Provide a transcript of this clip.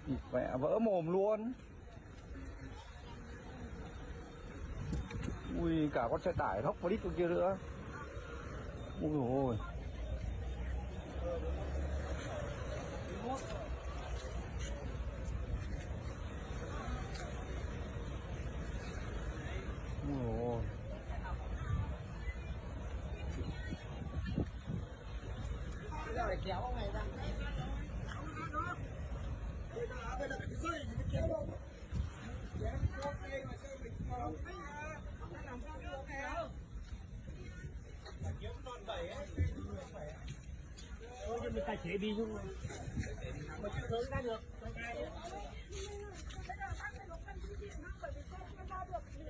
Mẹ vỡ mồm luôn. Ui, cả con xe tải hốc vào đít con kia nữa. Ui ôi. Ui ôi. Phải kéo ông này ra. Đây là cái dây thì kéo đâu. Kéo có cây mà chơi mình không thấy à. Nó làm sao được kéo. Kéo con đẩy ấy, nhưng mình tài chế đi luôn. Mà chưa hướng ra được.